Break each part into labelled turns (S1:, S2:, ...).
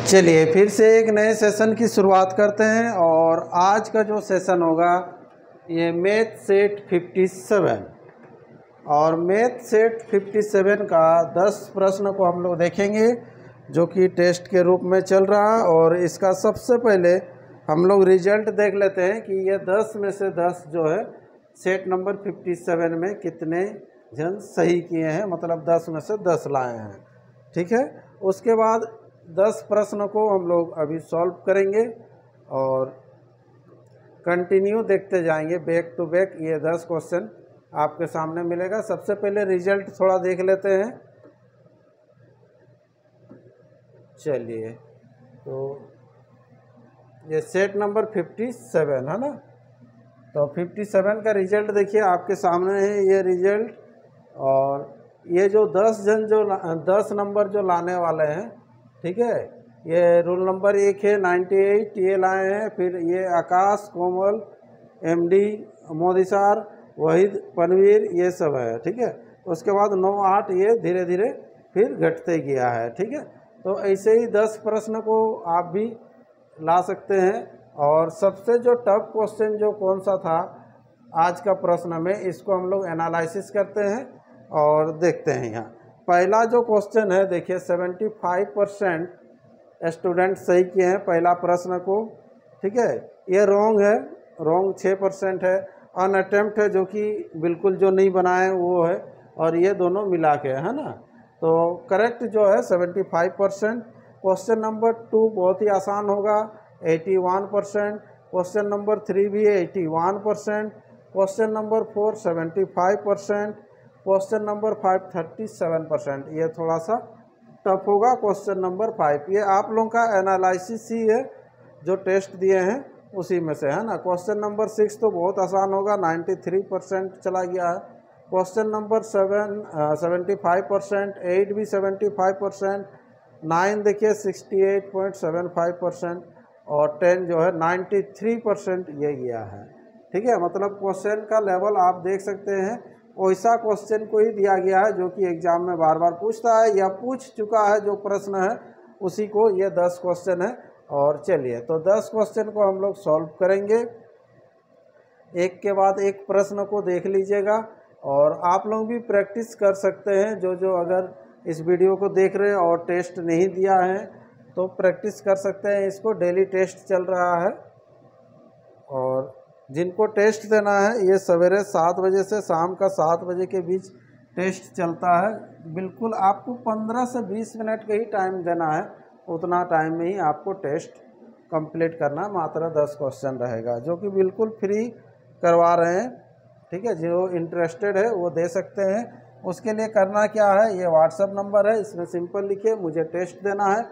S1: चलिए फिर से एक नए सेशन की शुरुआत करते हैं और आज का जो सेशन होगा ये मैथ सेट 57 और मैथ सेट 57 का 10 प्रश्न को हम लोग देखेंगे जो कि टेस्ट के रूप में चल रहा है। और इसका सबसे पहले हम लोग रिजल्ट देख लेते हैं कि ये 10 में से 10 जो है सेट नंबर 57 में कितने जन सही किए हैं, मतलब 10 में से 10 लाए हैं। ठीक है, उसके बाद 10 प्रश्न को हम लोग अभी सॉल्व करेंगे और कंटिन्यू देखते जाएंगे बैक टू बैक। ये 10 क्वेश्चन आपके सामने मिलेगा। सबसे पहले रिजल्ट थोड़ा देख लेते हैं। चलिए, तो ये सेट नंबर 57 है ना, तो 57 का रिजल्ट देखिए आपके सामने है ये रिजल्ट। और ये जो 10 जन जो 10 नंबर जो लाने वाले हैं, ठीक है, ये रोल नंबर 1 है 98 ये लाए हैं। फिर ये आकाश, कोमल, एमडी, मोदिसार, वहीद, पनवीर, ये सब है। ठीक है, उसके बाद 9 8 ये धीरे धीरे फिर घटते गया है। ठीक है, तो ऐसे ही 10 प्रश्न को आप भी ला सकते हैं। और सबसे जो टफ क्वेश्चन जो कौन सा था आज का प्रश्न में, इसको हम लोग एनालिसिस करते हैं और देखते हैं। यहाँ पहला जो क्वेश्चन है देखिए 75% स्टूडेंट सही किए हैं पहला प्रश्न को। ठीक है, ये रॉन्ग है, रॉन्ग 6% है। अनअटेम्प्ट है जो कि बिल्कुल जो नहीं बनाए वो है, और ये दोनों मिला के है ना। तो करेक्ट जो है 75%। क्वेश्चन नंबर 2 बहुत ही आसान होगा, 81%। क्वेश्चन नंबर 3 भी 81%। Question number 4 75%। Question number 5 37%। ये थोड़ा सा टफ होगा क्वेश्चन नंबर 5। ये आप लोगों का एनालिसिस ही है जो टेस्ट दिए हैं उसी में से, है ना। क्वेश्चन नंबर 6 तो बहुत आसान होगा, 93% चला गया है। क्वेश्चन नंबर 7 75%, 8 भी 75%, 9 देखिए 68.75% और 10 जो है 93% ये गया है। ठीक है, मतलब क्वेश्चन का लेवल आप देख सकते हैं। वैसा क्वेश्चन को ही दिया गया है जो कि एग्जाम में बार बार पूछता है या पूछ चुका है जो प्रश्न है, उसी को ये 10 क्वेश्चन है। और चलिए, तो 10 क्वेश्चन को हम लोग सॉल्व करेंगे, एक के बाद एक प्रश्न को देख लीजिएगा। और आप लोग भी प्रैक्टिस कर सकते हैं, जो अगर इस वीडियो को देख रहे हैं और टेस्ट नहीं दिया है तो प्रैक्टिस कर सकते हैं। इसको डेली टेस्ट चल रहा है और जिनको टेस्ट देना है ये सवेरे 7 बजे से शाम का 7 बजे के बीच टेस्ट चलता है। बिल्कुल आपको 15 से 20 मिनट का ही टाइम देना है, उतना टाइम में ही आपको टेस्ट कंप्लीट करना। मात्र 10 क्वेश्चन रहेगा जो कि बिल्कुल फ्री करवा रहे हैं। ठीक है, जो इंटरेस्टेड है वो दे सकते हैं। उसके लिए करना क्या है, ये व्हाट्सएप नंबर है, इसमें सिंपल लिखिए मुझे टेस्ट देना है,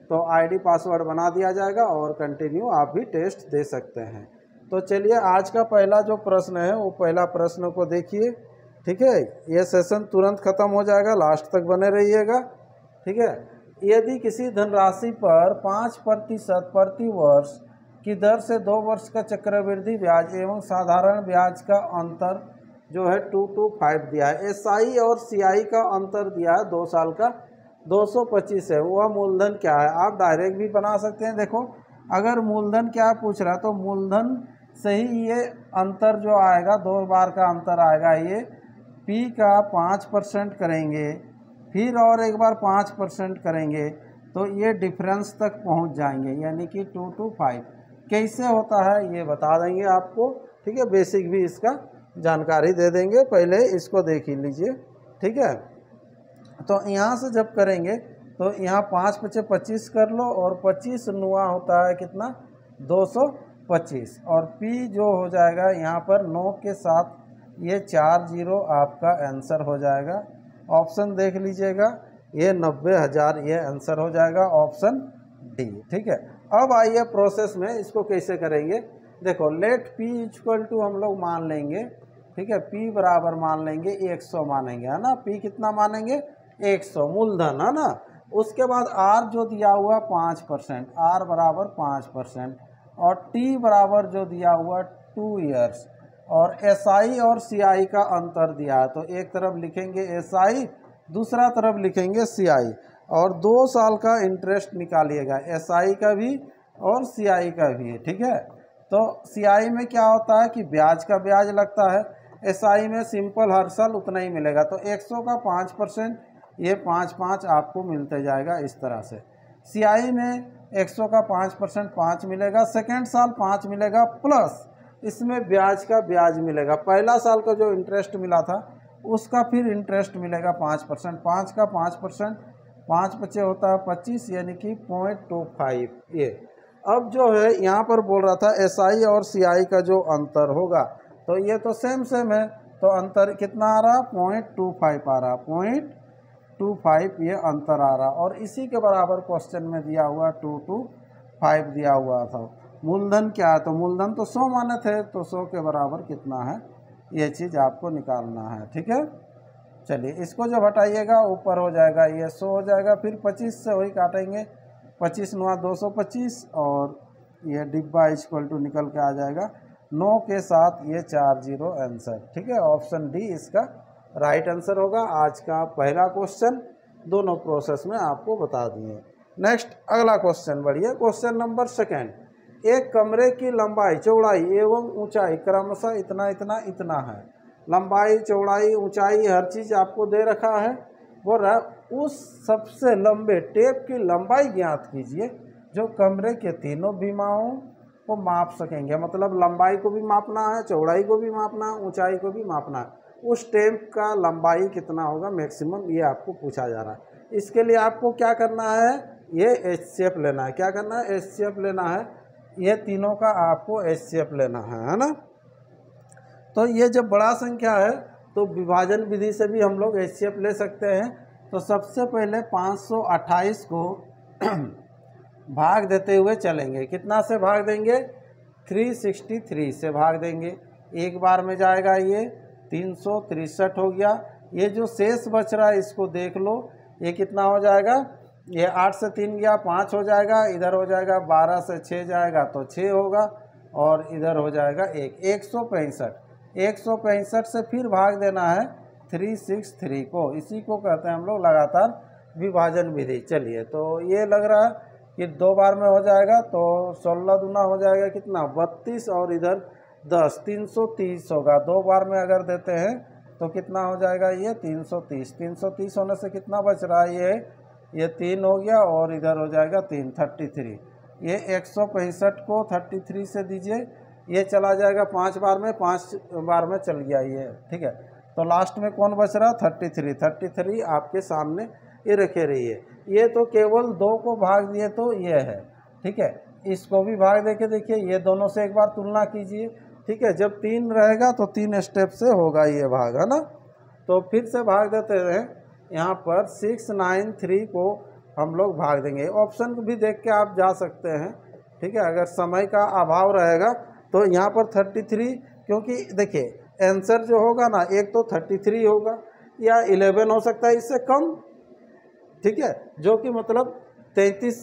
S1: तो आईडी पासवर्ड बना दिया जाएगा और कंटिन्यू आप भी टेस्ट दे सकते हैं। तो चलिए, आज का पहला जो प्रश्न है वो पहला प्रश्न को देखिए। ठीक है, ये सेशन तुरंत ख़त्म हो जाएगा, लास्ट तक बने रहिएगा। ठीक है, यदि किसी धनराशि पर 5% प्रति वर्ष की दर से 2 वर्ष का चक्रवृद्धि ब्याज एवं साधारण ब्याज का अंतर जो है 225 दिया है, एसआई और सीआई का अंतर दिया है 2 साल का 225 है, वह मूलधन क्या है। आप डायरेक्ट भी बना सकते हैं। देखो, अगर मूलधन क्या पूछ रहा है तो मूलधन से ही ये अंतर जो आएगा, 2 बार का अंतर आएगा, ये P का 5% करेंगे, फिर और एक बार 5% करेंगे, तो ये डिफरेंस तक पहुंच जाएंगे, यानी कि 225 कैसे होता है ये बता देंगे आपको। ठीक है, बेसिक भी इसका जानकारी दे देंगे, पहले इसको देख ही लीजिए। ठीक है, तो यहाँ से जब करेंगे तो यहाँ 5 × 5 = 25 कर लो, और 25 नुआ होता है कितना, 225। और P जो हो जाएगा यहाँ पर 9 के साथ ये 4 0 आपका आंसर हो जाएगा। ऑप्शन देख लीजिएगा, ये 90,000 ये आंसर हो जाएगा, ऑप्शन डी। ठीक है, अब आइए प्रोसेस में इसको कैसे करेंगे। देखो, लेट P = हम लोग मान लेंगे। ठीक है, P बराबर मान लेंगे 100 मानेंगे, है ना। P कितना मानेंगे, 100 मूलधन, है ना। उसके बाद R जो दिया हुआ 5%, R बराबर 5%, और T बराबर जो दिया हुआ 2 ईयर्स, और SI और CI का अंतर दिया है। तो एक तरफ लिखेंगे SI, दूसरा तरफ लिखेंगे CI। और 2 साल का इंटरेस्ट निकालिएगा, SI का भी और CI का भी है, ठीक है। तो CI में क्या होता है कि ब्याज का ब्याज लगता है, SI में सिंपल हर साल उतना ही मिलेगा। तो 100 का 5%, ये 5 आपको मिलते जाएगा इस तरह से। CI में 100 का 5% 5 मिलेगा, सेकेंड साल 5 मिलेगा, प्लस इसमें ब्याज का ब्याज मिलेगा। पहला साल का जो इंटरेस्ट मिला था उसका फिर इंटरेस्ट मिलेगा 5%, 5 का 5%, 5 बचे होता है 25, यानी कि 0.25 ये। अब जो है यहाँ पर बोल रहा था SI और CI का जो अंतर होगा, तो ये तो सेम है, तो अंतर कितना आ रहा, 0.25 आ रहा, 0.25 ये अंतर आ रहा। और इसी के बराबर क्वेश्चन में दिया हुआ 225 दिया हुआ था। मूलधन क्या है, तो मूलधन तो 100 माने थे, तो 100 के बराबर कितना है, ये चीज़ आपको निकालना है, ठीक है। चलिए इसको जब हटाइएगा ऊपर हो जाएगा ये 100 हो जाएगा, फिर 25 से वही काटेंगे, 25 9 225, और ये डिब्बा इक्वल टू निकल के आ जाएगा 9 के साथ ये 40 आंसर, ठीक है। ऑप्शन डी इसका राइट आंसर होगा। आज का पहला क्वेश्चन दोनों प्रोसेस में आपको बता दिए। नेक्स्ट अगला क्वेश्चन बढ़िए, क्वेश्चन नंबर 2। एक कमरे की लंबाई, चौड़ाई एवं ऊंचाई क्रमशः इतना इतना इतना है। लंबाई, चौड़ाई, ऊंचाई हर चीज़ आपको दे रखा है। बोल रहा है उस सबसे लंबे टेप की लंबाई ज्ञात कीजिए जो कमरे के तीनों बीमाओं को माप सकेंगे। मतलब लंबाई को भी मापना है, चौड़ाई को भी मापना है, ऊंचाई को भी मापना है। उस टेप का लंबाई कितना होगा मैक्सिमम, ये आपको पूछा जा रहा है। इसके लिए आपको क्या करना है, ये HCF लेना है। क्या करना है, HCF लेना है। ये तीनों का आपको HCF लेना है ना। तो ये जब बड़ा संख्या है तो विभाजन विधि से भी हम लोग HCF ले सकते हैं। तो सबसे पहले 528 को भाग देते हुए चलेंगे। कितना से भाग देंगे, 363 से भाग देंगे। एक बार में जाएगा ये 363 हो गया। ये जो शेष बच रहा है इसको देख लो, ये कितना हो जाएगा, ये 8 से 3 गया 5 हो जाएगा, इधर हो जाएगा 12 से 6 जाएगा तो 6 होगा, और इधर हो जाएगा 165। 165 से फिर भाग देना है 363 को। इसी को कहते हैं हम लोग लगातार विभाजन विधि। चलिए तो ये लग रहा है कि 2 बार में हो जाएगा, तो 16 दूना हो जाएगा कितना, 32, और इधर 10, 330 होगा। 2 बार में अगर देते हैं तो कितना हो जाएगा, ये 330। 330 होने से कितना बच रहा है, ये 3 हो गया, और इधर हो जाएगा 3, 33। ये 165 को 33 से दीजिए, ये चला जाएगा 5 बार में, 5 बार में चल गया ये, ठीक है। तो लास्ट में कौन बच रहा, 33। 33 आपके सामने ये रखे रहिए। ये तो केवल 2 को भाग दिए तो ये है, ठीक है। इसको भी भाग दे के देखिए, ये दोनों से एक बार तुलना कीजिए, ठीक है। जब 3 रहेगा तो 3 स्टेप से होगा ये भाग, है ना। तो फिर से भाग देते हैं, यहाँ पर 693 को हम लोग भाग देंगे। ऑप्शन भी देख के आप जा सकते हैं, ठीक है। अगर समय का अभाव रहेगा तो यहाँ पर 33, क्योंकि देखिए आंसर जो होगा ना, एक तो 33 होगा या 11 हो सकता है इससे कम, ठीक है। जो कि मतलब 33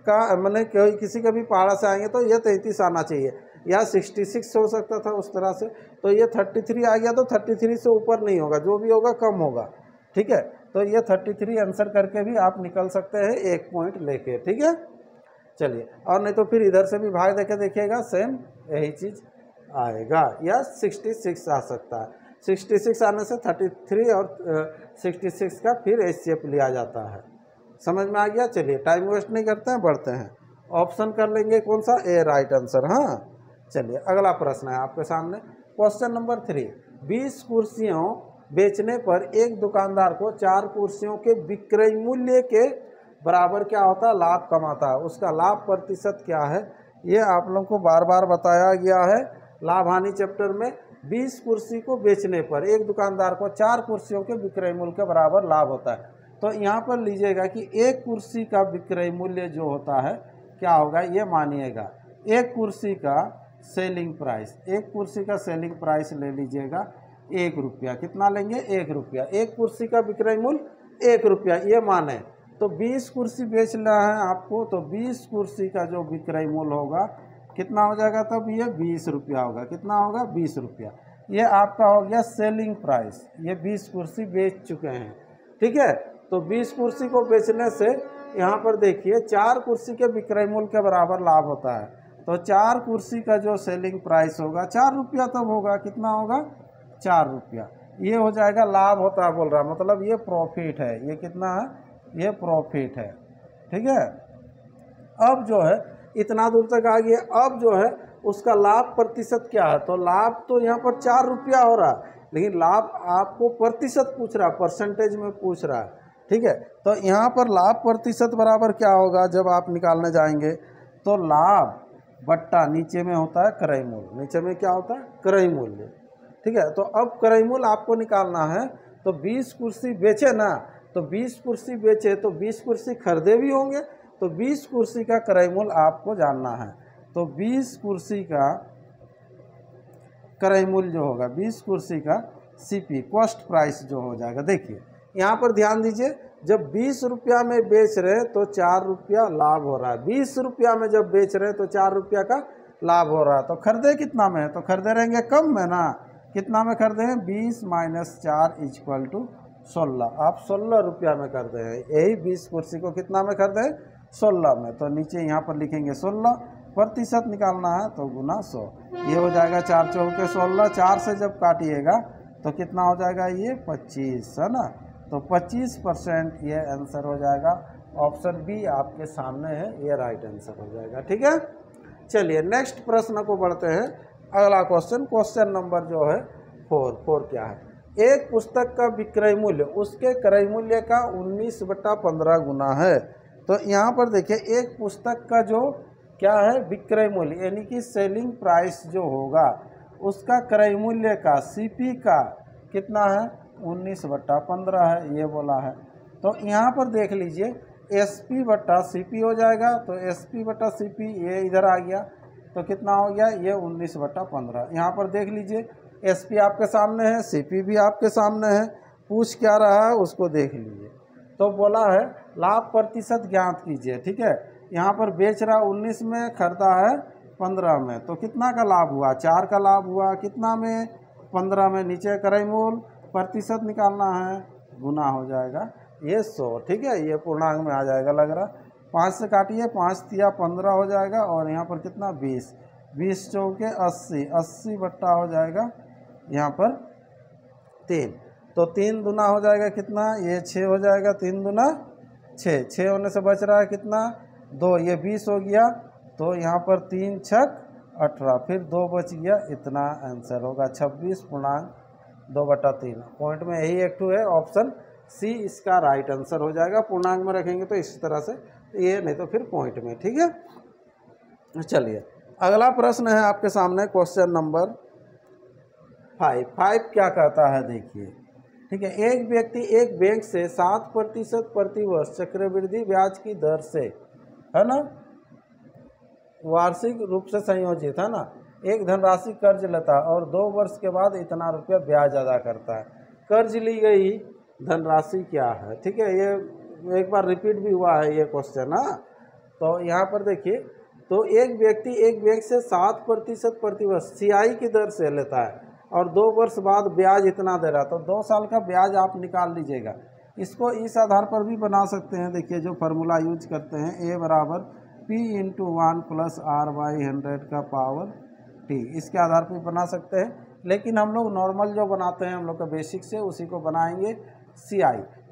S1: का, मैंने किसी का भी पहाड़ा से आएंगे तो ये 33 आना चाहिए, या 66 हो सकता था उस तरह से। तो ये 33 आ गया, तो 33 से ऊपर नहीं होगा, जो भी होगा कम होगा, ठीक है। तो ये 33 आंसर करके भी आप निकल सकते हैं 1 पॉइंट लेके, ठीक है। चलिए, और नहीं तो फिर इधर से भी भाग देके देखिएगा, सेम यही चीज़ आएगा, या 66 आ सकता है। 66 आने से 33 और 66 का फिर HCF लिया जाता है। समझ में आ गया। चलिए टाइम वेस्ट नहीं करते हैं, बढ़ते हैं। ऑप्शन कर लेंगे कौन सा, ए राइट आंसर। हाँ चलिए अगला प्रश्न है आपके सामने, क्वेश्चन नंबर 3। 20 कुर्सियों बेचने पर एक दुकानदार को 4 कुर्सियों के विक्रय मूल्य के बराबर क्या होता है, लाभ कमाता है। उसका लाभ प्रतिशत क्या है, ये आप लोगों को बार बार बताया गया है लाभ हानि चैप्टर में। 20 कुर्सी को बेचने पर एक दुकानदार को 4 कुर्सियों के विक्रय मूल्य के बराबर लाभ होता है। तो यहाँ पर लीजिएगा कि एक कुर्सी का विक्रय मूल्य जो होता है क्या होगा, ये मानिएगा एक कुर्सी का सेलिंग प्राइस, एक कुर्सी का सेलिंग प्राइस ले लीजिएगा 1 रुपया। कितना लेंगे, 1 रुपया। एक कुर्सी का विक्रय मूल्य 1 रुपया, ये माने। तो 20 कुर्सी बेचना है आपको, तो 20 कुर्सी का जो विक्रय मूल्य होगा कितना हो जाएगा, तब ये 20 रुपया होगा। कितना होगा, 20 रुपया। ये आपका हो गया सेलिंग प्राइस, ये 20 कुर्सी बेच चुके हैं, ठीक है। तो 20 कुर्सी को बेचने से यहाँ पर देखिए 4 कुर्सी के विक्रय मूल्य के बराबर लाभ होता है। तो 4 कुर्सी का जो सेलिंग प्राइस होगा 4 रुपया तब होगा, कितना होगा 4 रुपया। ये हो जाएगा लाभ होता है बोल रहा, मतलब ये प्रॉफिट है। ये कितना है, ये प्रॉफिट है, ठीक है। अब जो है इतना दूर तक आ गया। अब जो है उसका लाभ प्रतिशत क्या है, तो लाभ तो यहाँ पर 4 रुपया हो रहा है, लेकिन लाभ आपको प्रतिशत पूछ रहा है, परसेंटेज में पूछ रहा है, ठीक है। तो यहाँ पर लाभ प्रतिशत बराबर क्या होगा जब आप निकालने जाएंगे, तो लाभ बट्टा नीचे में होता है क्रय मूल्य, नीचे में क्या होता है क्रय मूल्य, ठीक है। तो अब क्रय मूल्य आपको निकालना है। तो 20 कुर्सी बेचे ना, तो 20 कुर्सी बेचे तो 20 कुर्सी खरीदे भी होंगे, तो 20 कुर्सी का क्रय मूल्य आपको जानना है। तो 20 कुर्सी का क्रय मूल्य जो होगा, 20 कुर्सी का सीपी कॉस्ट प्राइस जो हो जाएगा, देखिए यहाँ पर ध्यान दीजिए, जब 20 रुपया में बेच रहे तो 4 रुपया लाभ हो रहा है। 20 रुपया में जब बेच रहे तो 4 रुपया का लाभ हो रहा है। तो खरीदे कितना में है, तो खरीदे रहेंगे कम में ना, कितना में खरीदे हैं 20 - 4 = 16। आप 16 रुपया में खरीदे हैं, यही 20 कुर्सी को कितना में खरीदे हैं 16 में। तो नीचे यहाँ पर लिखेंगे 16, प्रतिशत निकालना है तो गुना 100, ये हो जाएगा 4 चौके 16। 4 से जब काटिएगा तो कितना हो जाएगा, ये 25 है ना। तो 25% ये आंसर हो जाएगा। ऑप्शन बी आपके सामने है, ये राइट आंसर हो जाएगा, ठीक है। चलिए नेक्स्ट प्रश्न को बढ़ते हैं। अगला क्वेश्चन, क्वेश्चन नंबर जो है 4 क्या है, एक पुस्तक का विक्रय मूल्य उसके क्रय मूल्य का 19/15 गुना है। तो यहाँ पर देखिए एक पुस्तक का जो क्या है विक्रय मूल्य, यानी कि सेलिंग प्राइस जो होगा उसका क्रय मूल्य का सीपी का कितना है 19/15 है, ये बोला है। तो यहाँ पर देख लीजिए SP/CP हो जाएगा। तो SP/CP ये इधर आ गया, तो कितना हो गया, ये 19/15। यहाँ पर देख लीजिए SP आपके सामने है, CP भी आपके सामने है, पूछ क्या रहा है उसको देख लीजिए। तो बोला है लाभ प्रतिशत ज्ञात कीजिए, ठीक है। यहाँ पर बेच रहा 19 में, खरीदा है 15 में, तो कितना का लाभ हुआ, 4 का लाभ हुआ, कितना में 15 में। नीचे क्रय मूल्य प्रतिशत निकालना है, गुना हो जाएगा ये 100, ठीक है। ये पूर्णांक में आ जाएगा लग रहा, 5 से काटिए, 5 तिया 15 हो जाएगा, और यहाँ पर कितना 20, 20 चौके 80, 80 बट्टा हो जाएगा यहाँ पर 3। तो 3 दूना हो जाएगा कितना, ये 6 हो जाएगा, 3 दूना 6, 6 होने से बच रहा है कितना 2, ये 20 हो गया। तो यहाँ पर 3 छक 18, फिर 2 बच गया, इतना आंसर होगा 26.2/3। पॉइंट में यही एक टू है, ऑप्शन सी इसका राइट आंसर हो जाएगा। पूर्णांक में रखेंगे तो इस तरह से, ये नहीं तो फिर पॉइंट में, ठीक है। चलिए अगला प्रश्न है आपके सामने, क्वेश्चन नंबर 5 क्या कहता है देखिए, ठीक है। एक व्यक्ति एक बैंक से 7% प्रतिवर्ष चक्रवृद्धि ब्याज की दर से, है ना, वार्षिक रूप से संयोजित, है ना, एक धनराशि कर्ज लेता और 2 वर्ष के बाद इतना रुपया ब्याज अदा करता है। कर्ज ली गई धनराशि क्या है, ठीक है। ये एक बार रिपीट भी हुआ है ये क्वेश्चन, हाँ। तो यहाँ पर देखिए, तो एक व्यक्ति एक बैंक से 7% प्रतिवर्ष CI की दर से लेता है और 2 वर्ष बाद ब्याज इतना दे रहा है, तो 2 साल का ब्याज आप निकाल लीजिएगा। इसको इस आधार पर भी बना सकते हैं, देखिए जो फार्मूला यूज करते हैं, A = P × 1 + R/100 का पावर T, इसके आधार पर बना सकते हैं। लेकिन हम लोग नॉर्मल जो बनाते हैं हम लोग का बेसिक से, उसी को बनाएंगे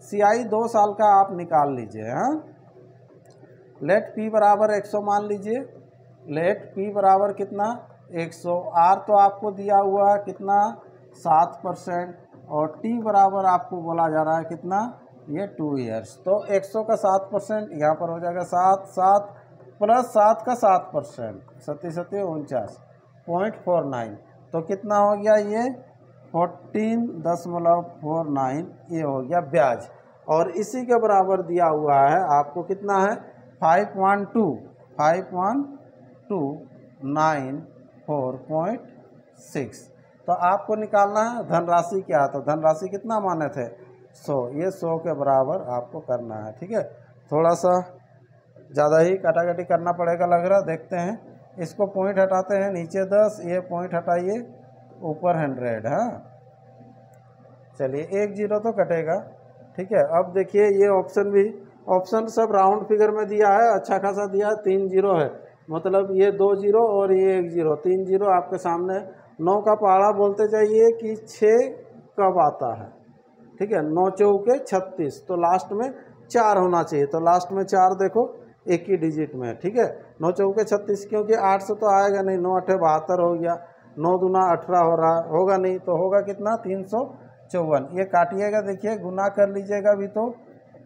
S1: CI 2 साल का आप निकाल लीजिए, हाँ। लेट P = 100 मान लीजिए, लेट P बराबर कितना 100, R तो आपको दिया हुआ कितना 7%, और T बराबर आपको बोला जा रहा है कितना, ये 2 ईयर्स। तो 100 का 7% यहाँ पर हो जाएगा 7, 7 + 7 का 7%, 7 × 7 = 49.49। तो कितना हो गया, ये 14.49, ये हो गया ब्याज। और इसी के बराबर दिया हुआ है आपको कितना है 5.294.6। तो आपको निकालना है धनराशि क्या है, तो धनराशि कितना माने थे 100, ये 100 के बराबर आपको करना है, ठीक है। थोड़ा सा ज़्यादा ही काटाकाटी करना पड़ेगा लग रहा, देखते हैं। इसको पॉइंट हटाते हैं, नीचे 10, ये पॉइंट हटाइए, ऊपर 100, हाँ। चलिए 1 0 तो कटेगा, ठीक है। अब देखिए ये ऑप्शन भी, ऑप्शन सब राउंड फिगर में दिया है, अच्छा खासा दिया है, 3 जीरो है, मतलब ये 2 जीरो और ये 1 जीरो, 3 जीरो आपके सामने। 9 का पहाड़ा बोलते जाइए कि 6 कब आता है, ठीक है। 9 चौके 36, तो लास्ट में 4 होना चाहिए, तो लास्ट में 4 देखो एक ही डिजिट में, ठीक है। 9 चौके 36, क्योंकि 8 से तो आएगा नहीं, 9 8 72 हो गया, 9 दूना 18 हो रहा होगा नहीं, तो होगा कितना 354। ये काटिएगा, देखिए गुना कर लीजिएगा भी तो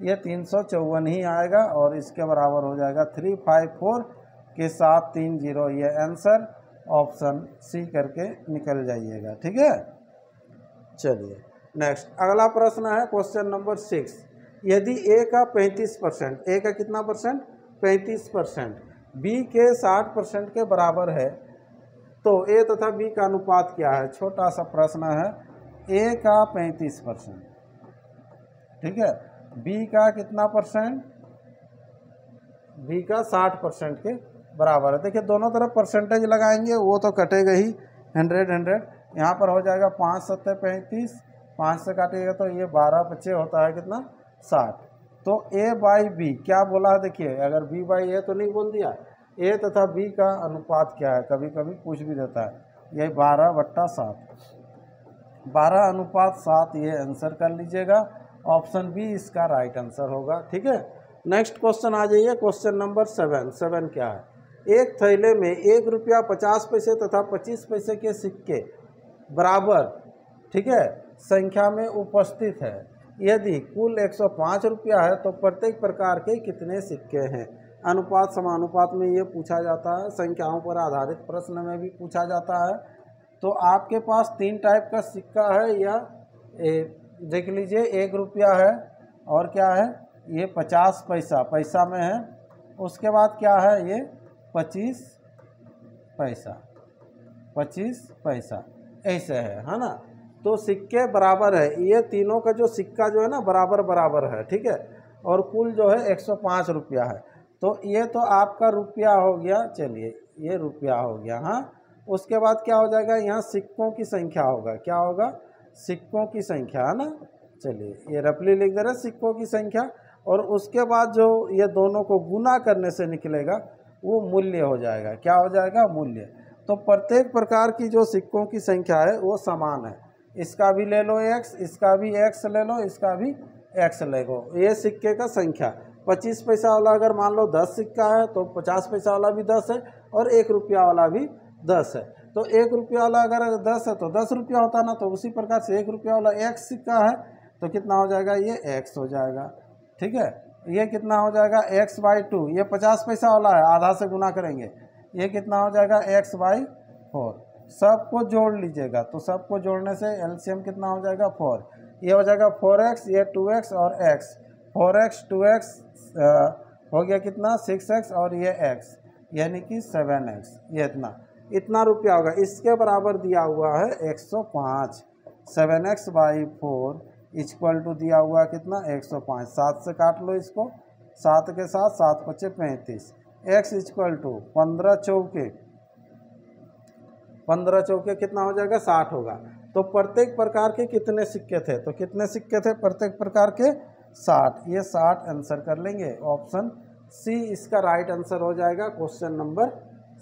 S1: ये 354 ही आएगा और इसके बराबर हो जाएगा 354 के साथ 3 जीरो। ये आंसर ऑप्शन सी करके निकल जाइएगा, ठीक है। चलिए नेक्स्ट अगला प्रश्न है क्वेश्चन नंबर 6। यदि ए का 35%, ए का कितना परसेंट 35%, बी के 60% के बराबर है, तो ए तथा बी का अनुपात क्या है। छोटा सा प्रश्न है। ए का 35%, ठीक है, बी का कितना परसेंट, बी का 60% के बराबर है। देखिए दोनों तरफ परसेंटेज लगाएंगे वो तो कटेगा ही, 100 यहाँ पर हो जाएगा 5 7 35, 5 से काटिएगा तो ये 12 बच्चे होता है कितना 60। तो ए बाई बी क्या बोला है, देखिए अगर बी बाई ए तो नहीं बोल दिया, ए तथा बी का अनुपात क्या है, कभी कभी पूछ भी देता है। ये 12/7, 12:7, ये आंसर कर लीजिएगा। ऑप्शन बी इसका राइट आंसर होगा, ठीक है। नेक्स्ट क्वेश्चन आ जाइए, क्वेश्चन नंबर 7। 7 क्या है, एक थैले में 1 रुपया 50 पैसे तथा 25 पैसे के सिक्के बराबर, ठीक है, संख्या में उपस्थित है। यदि कुल 105 रुपया है तो प्रत्येक प्रकार के कितने सिक्के हैं। अनुपात समानुपात में ये पूछा जाता है, संख्याओं पर आधारित प्रश्न में भी पूछा जाता है। तो आपके पास 3 टाइप का सिक्का है, या देख लीजिए 1 रुपया है, और क्या है ये 50 पैसा, पैसा में है, उसके बाद क्या है ये 25 पैसा, 25 पैसा ऐसे है ना। तो सिक्के बराबर है, ये तीनों का जो सिक्का जो है ना बराबर बराबर है, ठीक है, और कुल जो है 105 रुपया है। तो ये तो आपका रुपया हो गया, चलिए ये रुपया हो गया, हाँ। उसके बाद क्या हो जाएगा, यहाँ सिक्कों की संख्या होगा, क्या होगा सिक्कों की संख्या, है ना। चलिए ये रफली लिख दे रहे सिक्कों की संख्या, और उसके बाद जो ये दोनों को गुना करने से निकलेगा वो मूल्य हो जाएगा, क्या हो जाएगा मूल्य। तो प्रत्येक प्रकार की जो सिक्कों की संख्या है वो समान है, इसका भी ले लो x, इसका भी x ले लो, इसका भी x ले लो। ये सिक्के का संख्या 25 पैसा वाला अगर मान लो 10 सिक्का है तो 50 पैसा वाला भी 10 है, और 1 रुपया वाला भी 10 है। तो 1 रुपया वाला अगर 10 है तो 10 रुपया होता ना, तो उसी प्रकार से 1 रुपया वाला x सिक्का है तो कितना हो जाएगा, ये x हो जाएगा, ठीक है। ये कितना हो जाएगा x/2, ये 50 पैसा वाला है, आधा से गुना करेंगे, ये कितना हो जाएगा x/4। सबको जोड़ लीजिएगा, तो सबको जोड़ने से एलसीएम कितना हो जाएगा 4, ये हो जाएगा 4x, ये 2x और x, 4x 2x हो गया कितना 6x, और ये x यानी कि 7x, ये इतना रुपया होगा। इसके बराबर दिया हुआ है 105, 7x/4 = दिया हुआ कितना 105। 7 से काट लो इसको, 7 के साथ 7 × 5 = 35, x = 15 चौके कितना हो जाएगा 60 होगा। तो प्रत्येक प्रकार के कितने सिक्के थे, तो कितने सिक्के थे प्रत्येक प्रकार के 60, ये 60 आंसर कर लेंगे। ऑप्शन सी इसका राइट आंसर हो जाएगा क्वेश्चन नंबर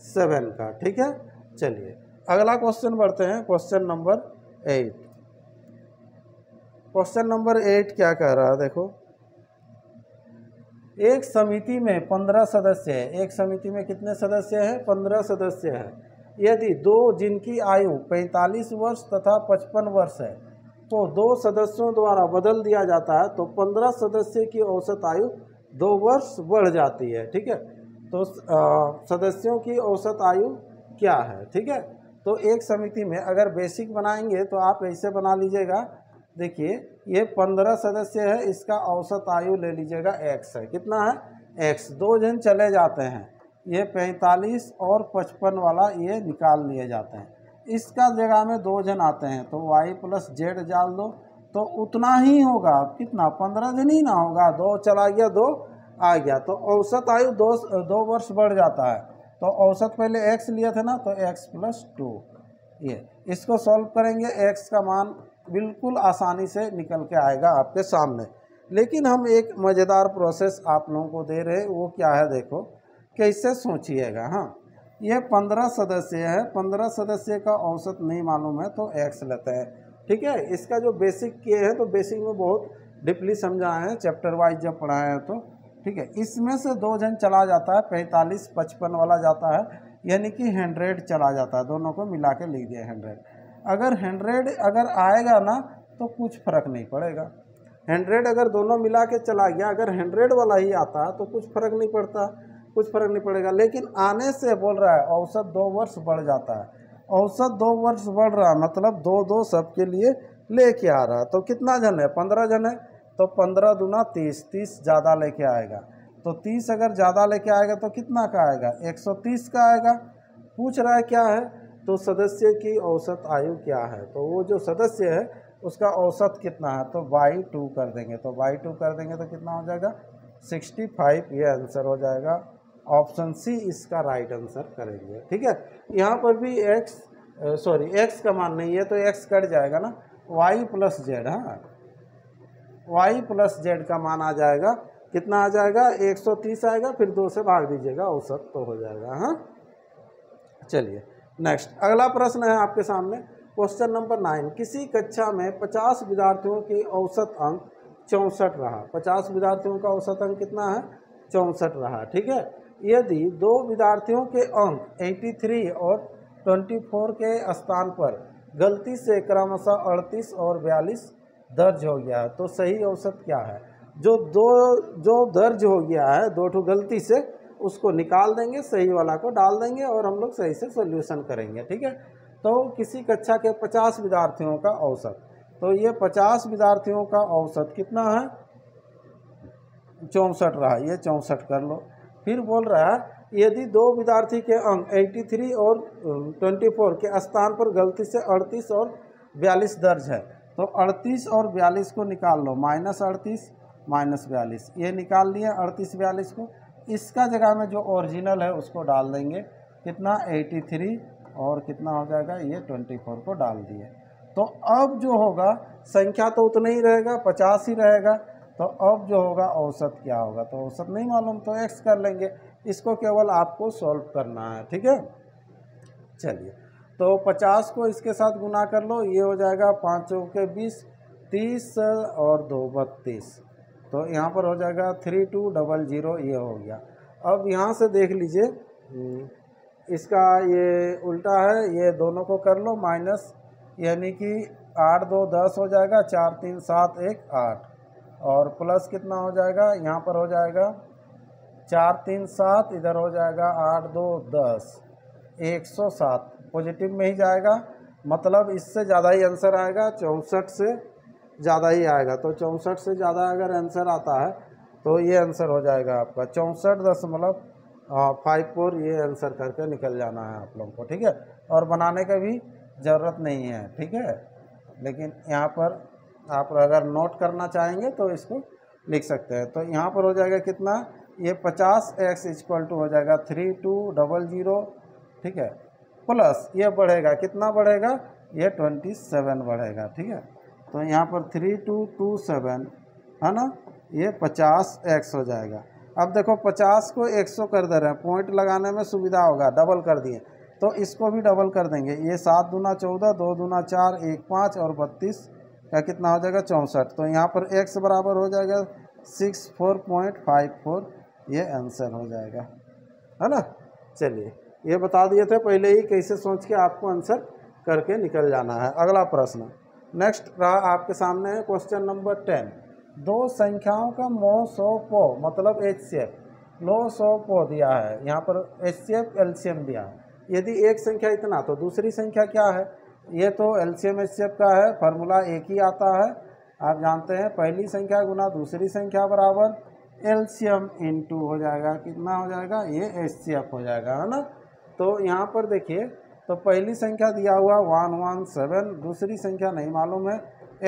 S1: 7 का, ठीक है। चलिए अगला क्वेश्चन बढ़ते हैं, क्वेश्चन नंबर 8। क्वेश्चन नंबर 8 क्या कह रहा है, देखो एक समिति में 15 सदस्य है। एक समिति में कितने सदस्य हैं, 15 सदस्य है। यदि दो जिनकी आयु 45 वर्ष तथा 55 वर्ष है तो 2 सदस्यों द्वारा बदल दिया जाता है, तो 15 सदस्य की औसत आयु 2 वर्ष बढ़ जाती है, ठीक है। तो सदस्यों की औसत आयु क्या है, ठीक है। तो एक समिति में अगर बेसिक बनाएंगे तो आप ऐसे बना लीजिएगा, देखिए ये 15 सदस्य है, इसका औसत आयु ले लीजिएगा x है, कितना है x। 2 जन चले जाते हैं, ये 45 और 55 वाला ये निकाल लिए जाते हैं, इसका जगह में 2 जन आते हैं तो y + z डाल दो, तो उतना ही होगा, कितना 15 दिन ही ना होगा, 2 चला गया 2 आ गया, तो औसत आयु 2 वर्ष बढ़ जाता है। तो औसत पहले x लिए थे ना, तो x + 2, ये इसको सॉल्व करेंगे, x का मान बिल्कुल आसानी से निकल के आएगा आपके सामने। लेकिन हम एक मज़ेदार प्रोसेस आप लोगों को दे रहे हैं, वो क्या है देखो, कैसे सोचिएगा। हाँ, ये 15 सदस्य है, 15 सदस्य का औसत नहीं मालूम है तो x लेते हैं। ठीक है, इसका जो बेसिक किए हैं तो बेसिक में बहुत डीपली समझाए हैं चैप्टर वाइज जब पढ़ाए हैं तो। ठीक है, इसमें से 2 जन चला जाता है, 45 55 वाला जाता है, यानी कि 100 चला जाता है, दोनों को मिला के लिख दिया 100। अगर 100 अगर आएगा ना तो कुछ फ़र्क नहीं पड़ेगा। 100 अगर दोनों मिला के चला गया, अगर 100 वाला ही आता है तो कुछ फ़र्क नहीं पड़ता, कुछ फ़र्क नहीं पड़ेगा। लेकिन आने से बोल रहा है औसत 2 वर्ष बढ़ जाता है, औसत 2 वर्ष बढ़ रहा है, मतलब 2-2 सबके लिए लेके आ रहा है। तो कितना जन है, 15 जन है, तो 15 दूना 30, 30 ज़्यादा लेके आएगा। तो 30 अगर ज़्यादा लेके आएगा तो कितना का आएगा, 130 का आएगा। पूछ रहा है क्या है, तो सदस्य की औसत आयु क्या है, तो वो जो सदस्य है उसका औसत कितना है, तो बाई 2 कर देंगे। तो बाई 2 कर देंगे तो कितना हो जाएगा, 65, ये आंसर हो जाएगा। ऑप्शन सी इसका राइट आंसर करेंगे। ठीक है, यहाँ पर भी एक्स का मान नहीं है तो एक्स कट जाएगा ना, वाई प्लस जेड। हाँ, वाई प्लस जेड का मान आ जाएगा, कितना आ जाएगा, 130 आएगा, फिर 2 से भाग दीजिएगा, औसत तो हो जाएगा। हाँ, चलिए नेक्स्ट अगला प्रश्न है आपके सामने, क्वेश्चन नंबर 9। किसी कक्षा में 50 विद्यार्थियों की औसत अंक 64 रहा। 50 विद्यार्थियों का औसत अंक कितना है, 64 रहा। ठीक है, यदि 2 विद्यार्थियों के अंक 83 और 24 के स्थान पर गलती से क्रमशः 38 और 42 दर्ज हो गया है, तो सही औसत क्या है। जो दर्ज हो गया है 2 ठो गलती से, उसको निकाल देंगे, सही वाला को डाल देंगे और हम लोग सही से सोल्यूशन करेंगे। ठीक है, तो किसी कक्षा के 50 विद्यार्थियों का औसत, तो ये 50 विद्यार्थियों का औसत कितना है, 64 रहा, ये 64 कर लो। फिर बोल रहा है यदि 2 विद्यार्थी के अंक 83 और 24 के स्थान पर गलती से 38 और 42 दर्ज है, तो 38 और 42 को निकाल लो, -38 -42, ये निकाल लिया 38 42 को। इसका जगह में जो ओरिजिनल है उसको डाल देंगे, कितना 83 और कितना हो जाएगा, ये 24 को डाल दिए। तो अब जो होगा संख्या तो उतना ही रहेगा, 50 ही रहेगा। तो अब जो होगा औसत क्या होगा, तो औसत नहीं मालूम तो x कर लेंगे, इसको केवल आपको सॉल्व करना है। ठीक है, चलिए तो 50 को इसके साथ गुना कर लो, ये हो जाएगा 5 चौके 20, 30 और 2 32, तो यहाँ पर हो जाएगा 3200, ये हो गया। अब यहाँ से देख लीजिए, इसका ये उल्टा है, ये दोनों को कर लो माइनस, यानी कि 8 2 10 हो जाएगा, 4 3 7 1 8, और प्लस कितना हो जाएगा, यहाँ पर हो जाएगा 4 3 7, इधर हो जाएगा 8 2 10, 107 पॉजिटिव में ही जाएगा, मतलब इससे ज़्यादा ही आंसर आएगा, 64 से ज़्यादा ही आएगा। तो 64 से ज़्यादा अगर आंसर आता है तो ये आंसर हो जाएगा आपका 64.54, ये आंसर करके निकल जाना है आप लोगों को। ठीक है, और बनाने का भी ज़रूरत नहीं है। ठीक है, लेकिन यहाँ पर आप अगर नोट करना चाहेंगे तो इसको लिख सकते हैं। तो यहाँ पर हो जाएगा कितना, ये 50x = हो जाएगा 3200। ठीक है, प्लस ये बढ़ेगा, कितना बढ़ेगा, ये 27 बढ़ेगा। ठीक है, तो यहाँ पर 3227 है ना, ये 50x हो जाएगा। अब देखो 50 को 100 कर दे रहे हैं, पॉइंट लगाने में सुविधा होगा, डबल कर दिए, तो इसको भी डबल कर देंगे। ये 7 दूना 14, 2 दूना 4, 1 5 और 32 का कितना हो जाएगा, 64। तो यहाँ पर x बराबर हो जाएगा 64.54, ये आंसर हो जाएगा, है ना। चलिए, ये बता दिए थे पहले ही, कैसे सोच के आपको आंसर करके निकल जाना है। अगला प्रश्न नेक्स्ट रहा आपके सामने है, क्वेश्चन नंबर 10। 2 संख्याओं का मोसोपो मतलब HCF, लोसोपो दिया है, यहाँ पर HCF LCM दिया है। यदि एक संख्या इतना तो दूसरी संख्या क्या है, ये तो LCM HCF का है, फार्मूला एक ही आता है, आप जानते हैं, पहली संख्या गुना दूसरी संख्या बराबर LCM × हो जाएगा, कितना हो जाएगा, ये HCF हो जाएगा, है ना। तो यहाँ पर देखिए, तो पहली संख्या दिया हुआ 117, दूसरी संख्या नहीं मालूम है,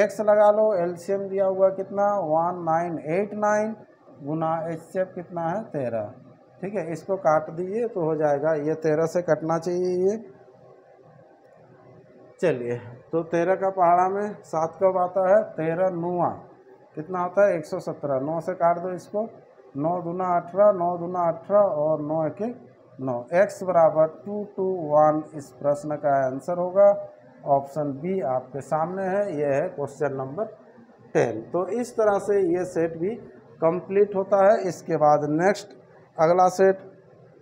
S1: x लगा लो, LCM दिया हुआ कितना 1989 गुना HCF कितना है 13। ठीक है, इसको काट दीजिए तो हो जाएगा, ये 13 से कटना चाहिए ये। चलिए, तो 13 का पहाड़ा में 7 कब आता है, 13 9, कितना होता है 117। 9 से काट दो इसको, 9 दूना 18, 9 दूना 18 और 9 एके 9। x बराबर 2 to 1 इस प्रश्न का आंसर होगा। ऑप्शन बी आपके सामने है, ये है क्वेश्चन नंबर 10। तो इस तरह से ये सेट भी कंप्लीट होता है। इसके बाद नेक्स्ट अगला सेट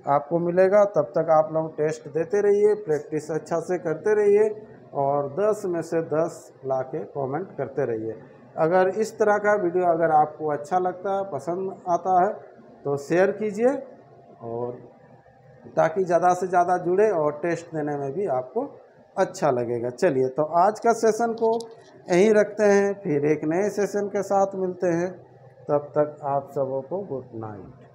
S1: आपको मिलेगा, तब तक आप लोग टेस्ट देते रहिए, प्रैक्टिस अच्छा से करते रहिए और 10 में से 10 ला के कॉमेंट करते रहिए। अगर इस तरह का वीडियो अगर आपको अच्छा लगता है, पसंद आता है तो शेयर कीजिए, और ताकि ज़्यादा से ज़्यादा जुड़े और टेस्ट देने में भी आपको अच्छा लगेगा। चलिए, तो आज का सेशन को यहीं रखते हैं, फिर एक नए सेशन के साथ मिलते हैं। तब तक आप सबों को गुड नाइट।